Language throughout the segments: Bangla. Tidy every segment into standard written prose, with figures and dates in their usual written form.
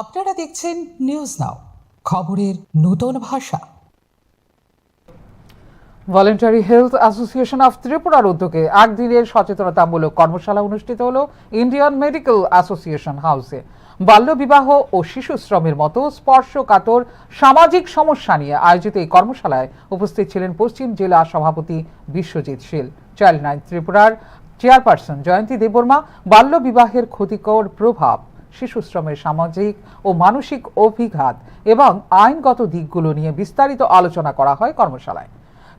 আপনারা দেখছেন নিউজ নাও, খবরের নতুন ভাষা। ভলেন্টারি হেলথ অ্যাসোসিয়েশন অফ ত্রিপুরার উদ্যোগে একদিনের সচেতনতামূলক কর্মশালা অনুষ্ঠিত হল ইন্ডিয়ান মেডিকেল অ্যাসোসিয়েশন হাউসে। বাল্যবিবাহ ও শিশু শ্রমের মতো স্পর্শকাতর সামাজিক সমস্যা নিয়ে আয়োজিত এই কর্মশালায় উপস্থিত ছিলেন পশ্চিম জেলা সভাপতি বিশ্বজিৎ শীল, চাইল্ড লাইন ত্রিপুরার চেয়ারপারসন জয়ন্তী দেববর্মা। বাল্যবিবাহের ক্ষতিকর প্রভাব, শিশু শ্রমের সামাজিক ও মানসিক অভিঘাত এবং আইনগত দিকগুলো নিয়ে বিস্তারিত আলোচনা করা হয় কর্মশালায়।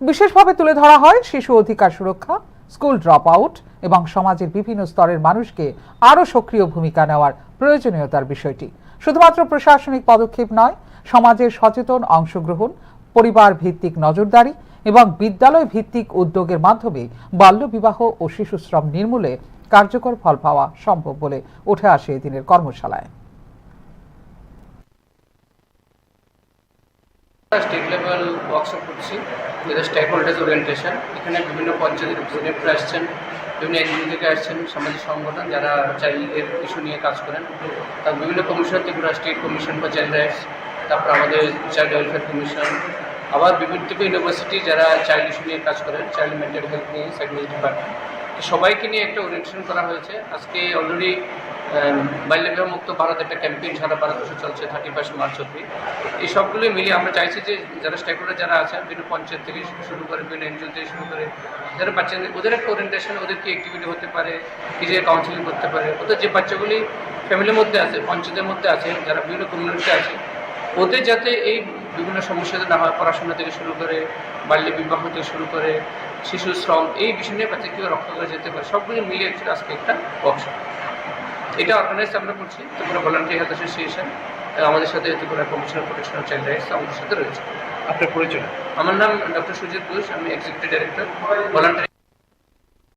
বিশেষভাবে তুলে ধরা হয় শিশু অধিকার সুরক্ষা, স্কুল ড্রপ আউট এবং সমাজের বিভিন্ন স্তরের মানুষকে আরও সক্রিয় ভূমিকা নেওয়ার প্রয়োজনীয়তার বিষয়টি। শুধুমাত্র প্রশাসনিক পদক্ষেপ নয়, সমাজের সচেতন অংশগ্রহণ, পরিবার ভিত্তিক নজরদারি এবং বিদ্যালয় ভিত্তিক উদ্যোগের মাধ্যমে বাল্যবিবাহ ও শিশু শ্রম নির্মূলে কার্যকর ফল পাওয়া সম্ভব বলে উঠে আসে এদিনের কর্মশালায়। স্টেট লেভেল ওয়ার্কশপ করছি উইথ স্টেক হোল্ডার্স ওরিয়েন্টেশন। এখানে বিভিন্ন পঞ্চায়েতের রিপ্রেজেন্টেটিভ আসছেন, বিভিন্ন এনজিও থেকে আসছেন, সামাজিক সংগঠন যারা চাইল্ডের ইস্যু নিয়ে কাজ করেন, তার বিভিন্ন commission, Tripura state commission for child rights, তারপর আমাদের চাইল্ড ওয়েলফেয়ার কমিশন, আবার বিভিন্ন ইউনিভার্সিটি যারা চাইল্ড ইস্যু নিয়ে কাজ করেন, চাইল্ড মেন্টাল হেলথ নিয়ে সাইকোলজি ডিপার্টমেন্ট, সবাইকে নিয়ে একটা ওরিয়েন্টেশন করা হয়েছে। আজকে অলরেডি বাল্যবিবাহ মুক্ত ভারত একটা ক্যাম্পেইন সারা ভারতবর্ষে চলছে 31 মার্চ অব্দি। এই সবগুলোই মিলিয়ে আমরা চাইছি যে যারা স্টেক হোল্ডার যারা আছেন, বিভিন্ন পঞ্চায়েত থেকে শুরু করে, বিভিন্ন এনজিও থেকে শুরু করে, যারা বাচ্চাদের ওদের একটা ওরিয়েন্টেশন, ওদের কি অ্যাক্টিভিটি হতে পারে, কি যে কাউন্সিলিং করতে পারে, ওদের যে বাচ্চাগুলি ফ্যামিলির মধ্যে আছে, পঞ্চায়েতের মধ্যে আছে, যারা বিভিন্ন কমিউনিটিতে আছে, ওদের যাতে এই বিভিন্ন সমস্যাতে না হয়, পড়াশোনা থেকে শুরু করে, বাল্যবিবাহ থেকে শুরু করে, শিশু শ্রম, এই বিষয় নিয়ে বাচ্চা কীভাবে রক্ষা করে যেতে পারে, সবগুলো মিলিয়ে আজকে একটা ওয়ার্কশপ এটা অর্গানাইজ আমরা করছি। ত্রিপুরা ভলান্টারি হেলথ অ্যাসোসিয়েশন, আমাদের সাথে Tripura commissioner protection of child rights আমাদের সাথে রয়েছে। আপনার পরিচয়? আমার নাম ডক্টর সুজিত ঘোষ, আমি এক্সিকিউটিভ ডাইরেক্টর ভলান্টারি।